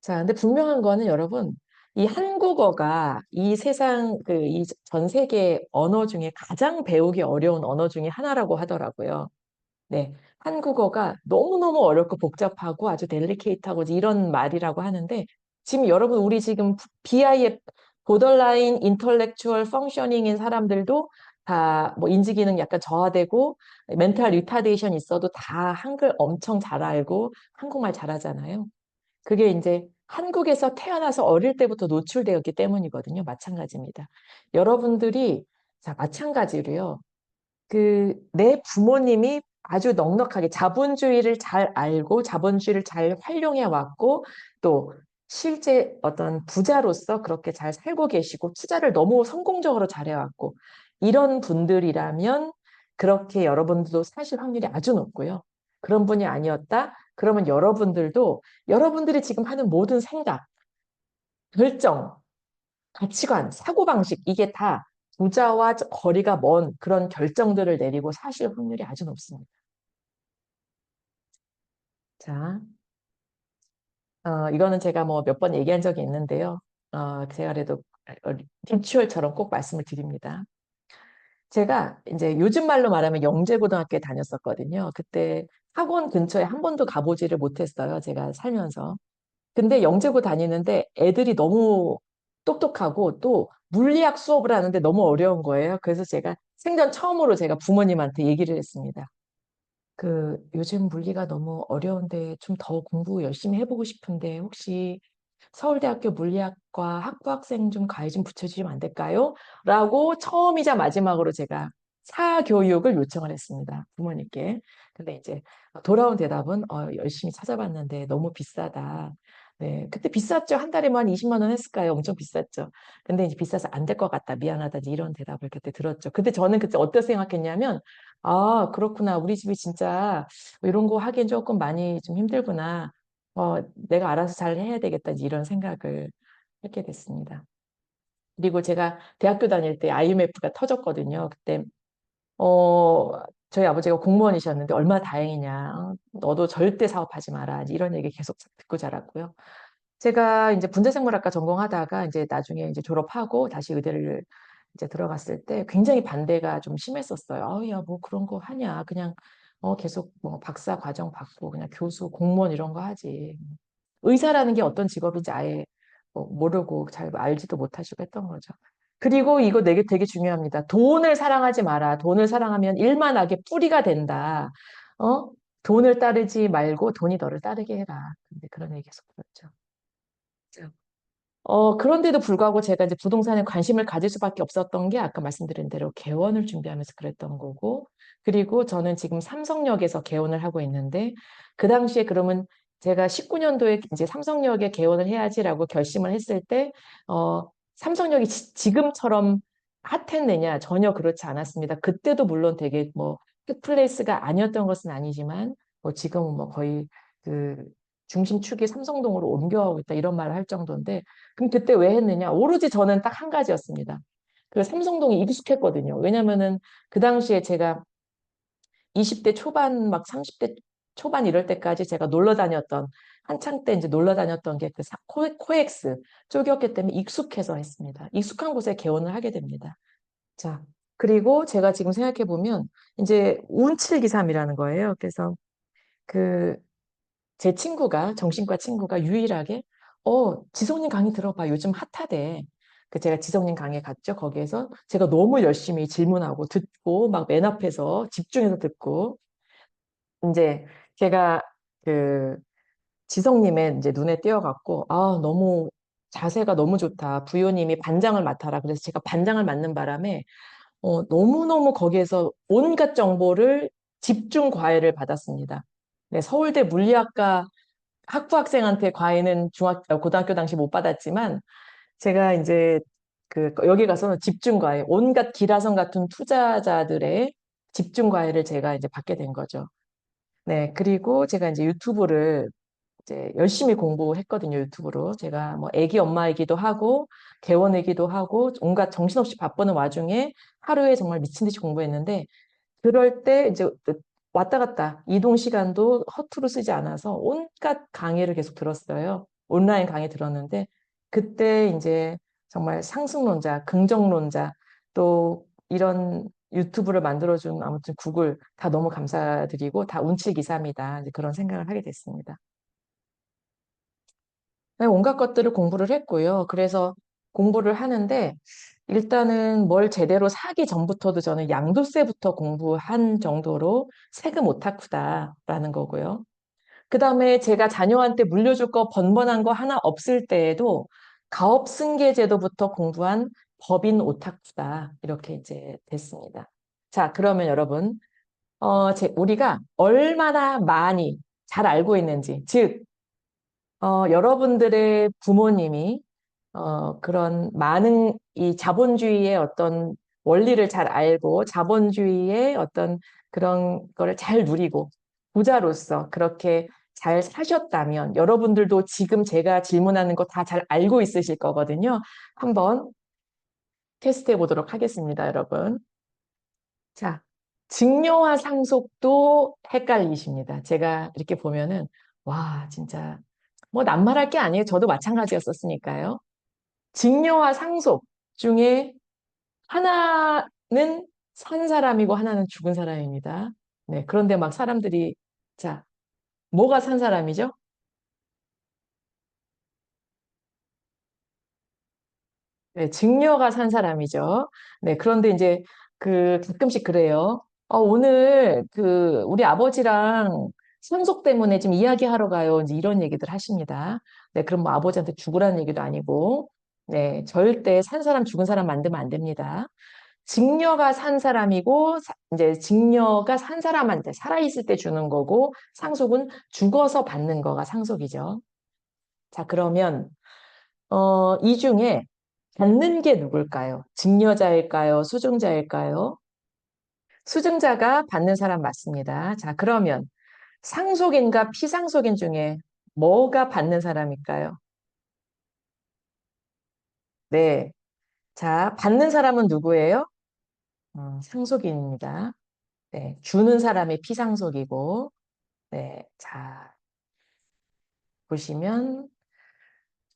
자, 근데 분명한 거는 여러분, 이 한국어가 이 세상, 이 전 세계 언어 중에 가장 배우기 어려운 언어 중에 하나라고 하더라고요. 네. 한국어가 너무너무 어렵고 복잡하고 아주 델리케이트하고 이런 말이라고 하는데, 지금 여러분, 우리 지금 BIF, 보더라인 인터렉추얼 펑셔닝인 사람들도 다 뭐 인지기능 약간 저하되고 멘탈 리타데이션 있어도 다 한글 엄청 잘 알고 한국말 잘하잖아요. 그게 이제 한국에서 태어나서 어릴 때부터 노출되었기 때문이거든요. 마찬가지입니다. 여러분들이, 자, 마찬가지로요. 내 부모님이 아주 넉넉하게 자본주의를 잘 알고 자본주의를 잘 활용해 왔고 또 실제 어떤 부자로서 그렇게 잘 살고 계시고 투자를 너무 성공적으로 잘해왔고 이런 분들이라면 그렇게 여러분들도 사실 확률이 아주 높고요. 그런 분이 아니었다? 그러면 여러분들도 여러분들이 지금 하는 모든 생각, 결정, 가치관, 사고방식 이게 다 부자와 거리가 먼 그런 결정들을 내리고 사실 확률이 아주 높습니다. 자, 이거는 제가 뭐 몇 번 얘기한 적이 있는데요. 제가 그래도 리추얼처럼 꼭 말씀을 드립니다. 제가 이제 요즘 말로 말하면 영재고등학교에 다녔었거든요. 그때 학원 근처에 한 번도 가보지를 못했어요. 제가 살면서. 근데 영재고 다니는데 애들이 너무 똑똑하고 또 물리학 수업을 하는데 너무 어려운 거예요. 그래서 제가 생전 처음으로 제가 부모님한테 얘기를 했습니다. 요즘 물리가 너무 어려운데 좀 더 공부 열심히 해보고 싶은데 혹시 서울대학교 물리학과 학부 학생 좀 과외 좀 붙여주시면 안 될까요? 라고 처음이자 마지막으로 제가 사교육을 요청을 했습니다. 부모님께. 근데 이제 돌아온 대답은 열심히 찾아봤는데 너무 비싸다. 네, 그때 비쌌죠. 한 달에 만 20만 원 했을까요? 엄청 비쌌죠. 근데 이제 비싸서 안 될 것 같다. 미안하다. 이제 이런 대답을 그때 들었죠. 근데 저는 그때 어떻게 생각했냐면 아, 그렇구나. 우리 집이 진짜 이런 거 하기엔 조금 많이 좀 힘들구나. 내가 알아서 잘 해야 되겠다. 이런 생각을 하게 됐습니다. 그리고 제가 대학교 다닐 때 IMF가 터졌거든요. 그때, 어, 저희 아버지가 공무원이셨는데 얼마나 다행이냐. 너도 절대 사업하지 마라. 이런 얘기 계속 듣고 자랐고요. 제가 이제 분자생물학과 전공하다가 이제 나중에 이제 졸업하고 다시 의대를 이제 들어갔을 때 굉장히 반대가 좀 심했었어요. 야, 뭐 그런 거 하냐. 그냥 계속 뭐 박사 과정 받고 그냥 교수, 공무원 이런 거 하지. 의사라는 게 어떤 직업인지 아예 뭐 모르고 잘 알지도 못하시고 했던 거죠. 그리고 이거 되게 중요합니다. 돈을 사랑하지 마라. 돈을 사랑하면 일만 하게 뿌리가 된다. 어? 돈을 따르지 말고 돈이 너를 따르게 해라. 근데 그런 얘기 계속 들었죠. 그런데도 불구하고 제가 이제 부동산에 관심을 가질 수밖에 없었던 게 아까 말씀드린 대로 개원을 준비하면서 그랬던 거고, 그리고 저는 지금 삼성역에서 개원을 하고 있는데, 그 당시에 그러면 제가 19년도에 이제 삼성역에 개원을 해야지라고 결심을 했을 때, 삼성역이 지금처럼 핫했느냐? 전혀 그렇지 않았습니다. 그때도 물론 되게 뭐, 핫플레이스가 아니었던 것은 아니지만, 뭐 지금은 뭐 거의 그 중심축이 삼성동으로 옮겨가고 있다 이런 말을 할 정도인데, 그럼 그때 왜 했느냐? 오로지 저는 딱 한 가지였습니다. 그 삼성동이 익숙했거든요. 왜냐면은 그 당시에 제가 20대 초반, 막 30대 초반 이럴 때까지 제가 놀러 다녔던, 한창 때 이제 놀러 다녔던 게 코엑스 쪽이었기 때문에 익숙해서 했습니다. 익숙한 곳에 개원을 하게 됩니다. 자, 그리고 제가 지금 생각해 보면 이제 운칠기삼이라는 거예요. 그래서 그 제 친구가, 정신과 친구가 유일하게, 지성님 강의 들어봐. 요즘 핫하대. 제가 지성님 강의 갔죠. 거기에서 제가 너무 열심히 질문하고 듣고, 막 맨 앞에서 집중해서 듣고, 이제 제가 그 지성님의 이제 눈에 띄어갖고, 아, 너무 자세가 너무 좋다. 부요님이 반장을 맡아라. 그래서 제가 반장을 맡는 바람에, 너무너무 거기에서 온갖 정보를 집중 과외를 받았습니다. 네, 서울대 물리학과 학부 학생한테 과외는 고등학교 당시 못 받았지만, 제가 이제 여기 가서는 집중 과외, 온갖 기라성 같은 투자자들의 집중 과외를 제가 이제 받게 된 거죠. 네, 그리고 제가 이제 유튜브를 이제 열심히 공부했거든요, 유튜브로. 제가 뭐 애기 엄마이기도 하고, 개원이기도 하고, 온갖 정신없이 바쁘는 와중에 하루에 정말 미친 듯이 공부했는데, 그럴 때 이제 왔다 갔다 이동 시간도 허투루 쓰지 않아서 온갖 강의를 계속 들었어요. 온라인 강의 들었는데 그때 이제 정말 상승론자, 긍정론자 또 이런 유튜브를 만들어준 아무튼 구글 다 너무 감사드리고 다 운치기사입니다. 이제 그런 생각을 하게 됐습니다. 네, 온갖 것들을 공부를 했고요. 그래서 공부를 하는데 일단은 뭘 제대로 사기 전부터도 저는 양도세부터 공부한 정도로 세금 오타쿠다라는 거고요. 그 다음에 제가 자녀한테 물려줄 거 번번한 거 하나 없을 때에도 가업승계제도부터 공부한 법인 오타쿠다. 이렇게 이제 됐습니다. 자, 그러면 여러분, 우리가 얼마나 많이 잘 알고 있는지, 즉, 여러분들의 부모님이 그런 많은 이 자본주의의 어떤 원리를 잘 알고 자본주의의 어떤 그런 거를 잘 누리고 부자로서 그렇게 잘 사셨다면 여러분들도 지금 제가 질문하는 거 다 잘 알고 있으실 거거든요. 한번 테스트해 보도록 하겠습니다, 여러분. 자, 증여와 상속도 헷갈리십니다. 제가 이렇게 보면은 와, 진짜 뭐 낱말할 게 아니에요. 저도 마찬가지였었으니까요. 증여와 상속 중에 하나는 산 사람이고 하나는 죽은 사람입니다. 네, 그런데 막 사람들이 자, 뭐가 산 사람이죠? 네, 증여가 산 사람이죠. 네, 그런데 이제 가끔씩 그래요. 오늘 우리 아버지랑 상속 때문에 지금 이야기하러 가요. 이제 이런 얘기들 하십니다. 네, 그럼 뭐 아버지한테 죽으라는 얘기도 아니고, 네, 절대 산 사람 죽은 사람 만들면 안 됩니다. 증여가 산 사람이고, 이제 증여가 산 사람한테 살아있을 때 주는 거고, 상속은 죽어서 받는 거가 상속이죠. 자, 그러면, 이 중에 받는 게 누굴까요? 증여자일까요? 수증자일까요? 수증자가 받는 사람 맞습니다. 자, 그러면 상속인과 피상속인 중에 뭐가 받는 사람일까요? 네. 자, 받는 사람은 누구예요? 상속인입니다. 네. 주는 사람이 피상속이고, 네. 자, 보시면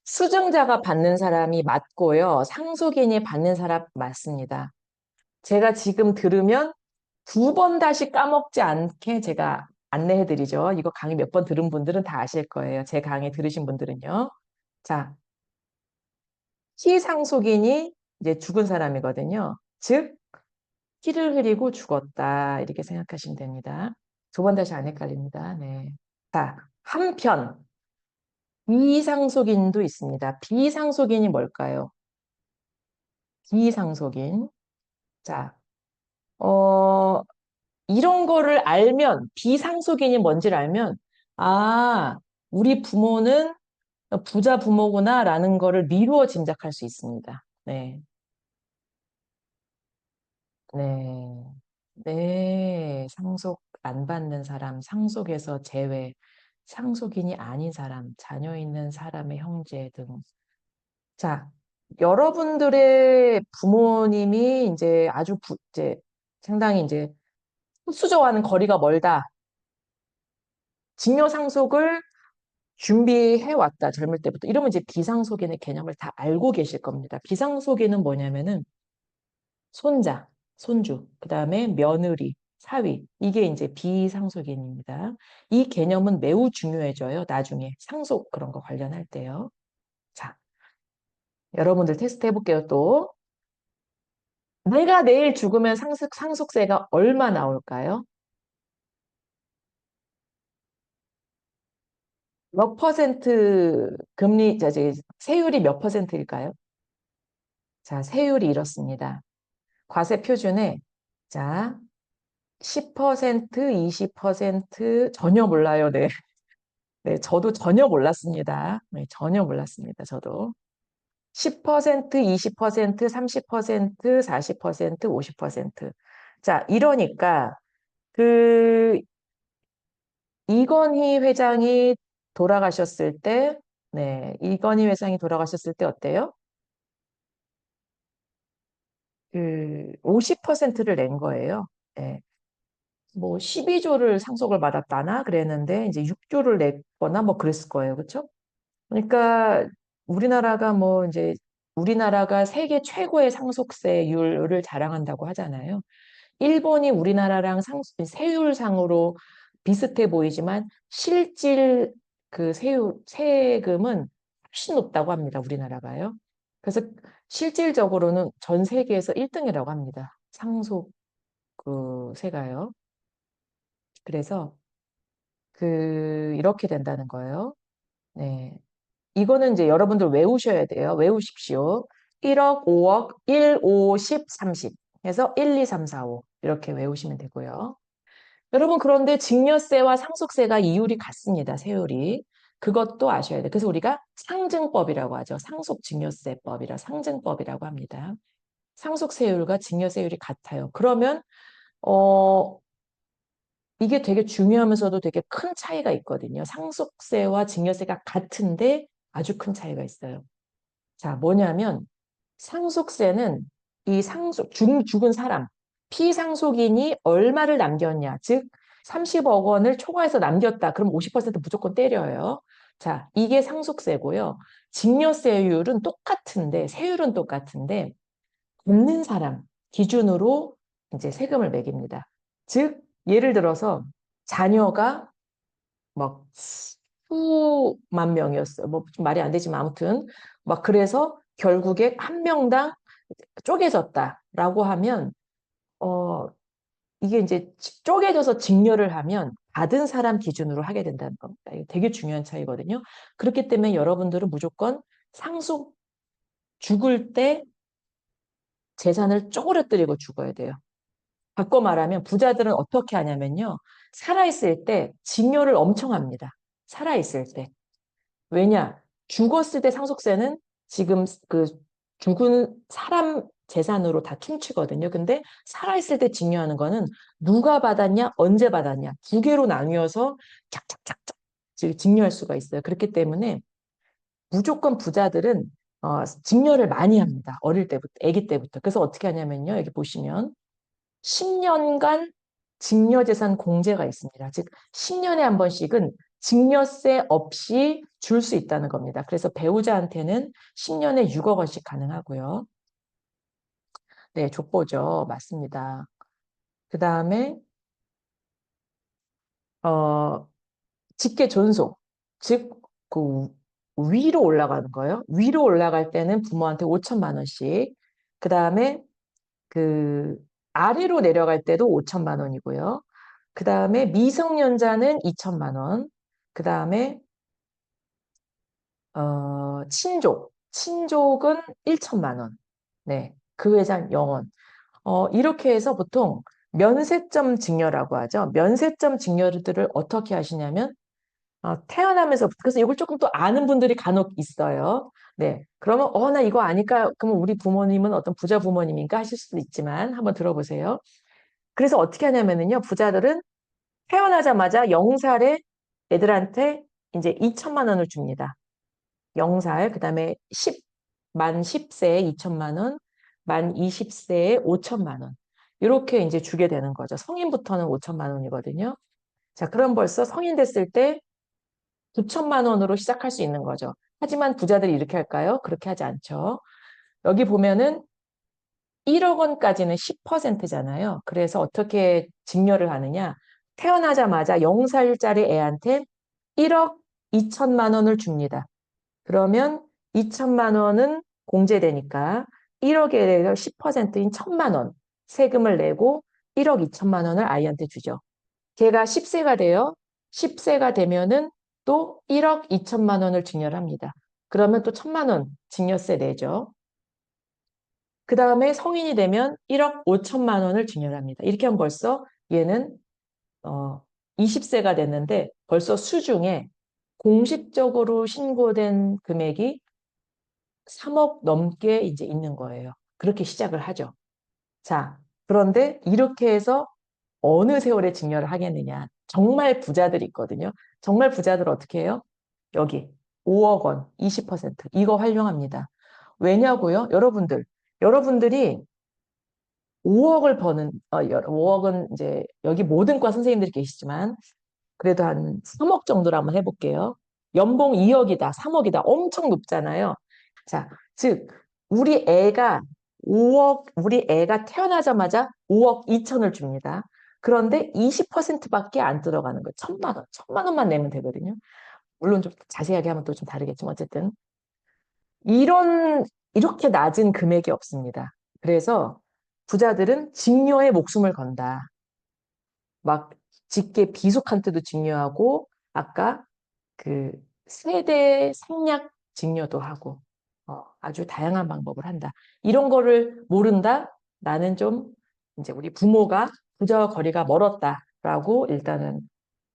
수증자가 받는 사람이 맞고요. 상속인이 받는 사람 맞습니다. 제가 지금 들으면 두 번 다시 까먹지 않게 제가 안내해 드리죠. 이거 강의 몇 번 들은 분들은 다 아실 거예요. 제 강의 들으신 분들은요. 자, 피상속인이 이제 죽은 사람이거든요. 즉, 피를 흘리고 죽었다. 이렇게 생각하시면 됩니다. 두 번 다시 안 헷갈립니다. 네. 자, 한편 비상속인도 있습니다. 비상속인이 뭘까요? 비상속인. 자, 어, 이런 거를 알면, 비상속인이 뭔지를 알면, 아, 우리 부모는 부자 부모구나라는 거를 미루어 짐작할 수 있습니다. 네. 네. 네. 상속 안 받는 사람, 상속에서 제외, 상속인이 아닌 사람, 자녀 있는 사람의 형제 등. 자, 여러분들의 부모님이 이제 이제 상당히 이제 수저와는 거리가 멀다. 직녀상속을 준비해 왔다, 젊을 때부터. 이러면 이제 비상속인의 개념을 다 알고 계실 겁니다. 비상속인은 뭐냐면은 손자, 손주, 그 다음에 며느리, 사위. 이게 이제 비상속인입니다. 이 개념은 매우 중요해져요. 나중에 상속 그런 거 관련할 때요. 자, 여러분들 테스트 해볼게요, 또. 내가 내일 죽으면 상속세가 얼마 나올까요? 몇 퍼센트 세율이 몇 퍼센트일까요? 자, 세율이 이렇습니다. 과세 표준에, 자, 10%, 20% 전혀 몰라요. 네. 네, 저도 전혀 몰랐습니다. 네, 전혀 몰랐습니다. 저도. 10%, 20%, 30%, 40%, 50%. 자, 이러니까 그 이건희 회장이 돌아가셨을 때, 네, 이건희 회장이 돌아가셨을 때 어때요? 50%를 낸 거예요. 네. 뭐 12조를 상속을 받았다나 그랬는데 이제 6조를 냈거나 뭐 그랬을 거예요. 그렇죠? 그러니까 우리나라가 뭐 이제 우리나라가 세계 최고의 상속세율을 자랑한다고 하잖아요. 일본이 우리나라랑 세율상으로 비슷해 보이지만 실질 그 세금은 훨씬 높다고 합니다. 우리나라가요. 그래서 실질적으로는 전 세계에서 1등이라고 합니다. 상속 그 세가요. 그래서 이렇게 된다는 거예요. 네. 이거는 이제 여러분들 외우셔야 돼요. 외우십시오. 1억, 5억, 1, 5, 10, 30 해서 1, 2, 3, 4, 5 이렇게 외우시면 되고요. 여러분 그런데 증여세와 상속세가 이율이 같습니다. 세율이. 그것도 아셔야 돼요. 그래서 우리가 상증법이라고 하죠. 상속증여세법이라 상증법이라고 합니다. 상속세율과 증여세율이 같아요. 그러면 어 이게 되게 중요하면서도 되게 큰 차이가 있거든요. 상속세와 증여세가 같은데 아주 큰 차이가 있어요. 자, 뭐냐면 상속세는 죽은 사람, 피상속인이 얼마를 남겼냐, 즉 30억 원을 초과해서 남겼다. 그럼 50% 무조건 때려요. 자, 이게 상속세고요. 증여세율은 똑같은데, 세율은 똑같은데, 없는 사람 기준으로 이제 세금을 매깁니다. 즉, 예를 들어서 자녀가 막 수만 명이었어요. 뭐 좀 말이 안 되지만 아무튼 막 그래서 결국에 한 명당 쪼개졌다라고 하면 어 이게 이제 쪼개져서 증여를 하면 받은 사람 기준으로 하게 된다는 겁니다. 이게 되게 중요한 차이거든요. 그렇기 때문에 여러분들은 무조건 상속 죽을 때 재산을 쪼그려뜨리고 죽어야 돼요. 바꿔 말하면 부자들은 어떻게 하냐면요. 살아있을 때 증여를 엄청 합니다. 살아있을 때. 왜냐? 죽었을 때 상속세는 지금 그 죽은 사람 재산으로 다 퉁치거든요. 근데 살아있을 때 증여하는 거는 누가 받았냐, 언제 받았냐, 두 개로 나뉘어서 착착착착 증여할 수가 있어요. 그렇기 때문에 무조건 부자들은 증여를 많이 합니다. 어릴 때부터, 아기 때부터. 그래서 어떻게 하냐면요. 여기 보시면 10년간 증여재산 공제가 있습니다. 즉, 10년에 한 번씩은 증여세 없이 줄 수 있다는 겁니다. 그래서 배우자한테는 10년에 6억 원씩 가능하고요. 네, 족보죠. 맞습니다. 그 다음에, 어, 직계 존속. 즉, 그 위로 올라가는 거예요. 위로 올라갈 때는 부모한테 5천만 원씩. 그 다음에 그 아래로 내려갈 때도 5천만 원이고요. 그 다음에 미성년자는 2천만 원. 그 다음에 친족은 1천만 원. 네, 그 외장 영원. 이렇게 해서 보통 면세점 증여라고 하죠. 면세점 증여들을 어떻게 하시냐면 태어나면서부터 그래서 이걸 조금 또 아는 분들이 간혹 있어요. 네, 그러면 나 이거 아니까 그러면 우리 부모님은 어떤 부자 부모님인가 하실 수도 있지만 한번 들어보세요. 그래서 어떻게 하냐면은요, 부자들은 태어나자마자 0살에 애들한테 이제 2천만 원을 줍니다. 0살, 그 다음에 만 10세에 2천만 원, 만 20세에 5천만 원. 이렇게 이제 주게 되는 거죠. 성인부터는 5천만 원이거든요. 자, 그럼 벌써 성인 됐을 때 9천만 원으로 시작할 수 있는 거죠. 하지만 부자들이 이렇게 할까요? 그렇게 하지 않죠. 여기 보면은 1억 원까지는 10%잖아요. 그래서 어떻게 증여를 하느냐? 태어나자마자 0살짜리 애한테 1억 2천만 원을 줍니다. 그러면 2천만 원은 공제되니까 1억에 대해서 10%인 1천만 원 세금을 내고 1억 2천만 원을 아이한테 주죠. 걔가 10세가 돼요. 10세가 되면은 또 1억 2천만 원을 증여를 합니다. 그러면 또 1천만 원 증여세 내죠. 그 다음에 성인이 되면 1억 5천만 원을 증여합니다. 이렇게 하면 벌써 얘는 20세가 됐는데 벌써 수중에 공식적으로 신고된 금액이 3억 넘게 이제 있는 거예요. 그렇게 시작을 하죠. 자, 그런데 이렇게 해서 어느 세월에 증여를 하겠느냐. 정말 부자들이 있거든요. 정말 부자들 어떻게 해요? 여기 5억 원, 20% 이거 활용합니다. 왜냐고요? 여러분들이 5억을 버는, 5억은 이제 여기 모든 과 선생님들이 계시지만 그래도 한 3억 정도로 한번 해볼게요. 연봉 2억이다, 3억이다. 엄청 높잖아요. 자, 즉, 우리 애가 태어나자마자 5억 2천을 줍니다. 그런데 20%밖에 안 들어가는 거예요. 1,000만 원. 1,000만 원만 내면 되거든요. 물론 좀 자세하게 하면 또 좀 다르겠지만 어쨌든 이런 이렇게 낮은 금액이 없습니다. 그래서 부자들은 직녀에 목숨을 건다. 막 직계 비속한테도 직녀하고 아까 그 세대 생략 직녀도 하고 아주 다양한 방법을 한다. 이런 거를 모른다. 나는 좀 이제 우리 부모가 부자와 거리가 멀었다라고 일단은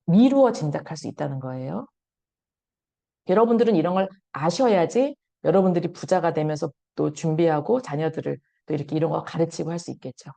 미루어 짐작할 수 있다는 거예요. 여러분들은 이런 걸 아셔야지 여러분들이 부자가 되면서 또 준비하고 자녀들을 또 이렇게 이런 거 가르치고 할 수 있겠죠.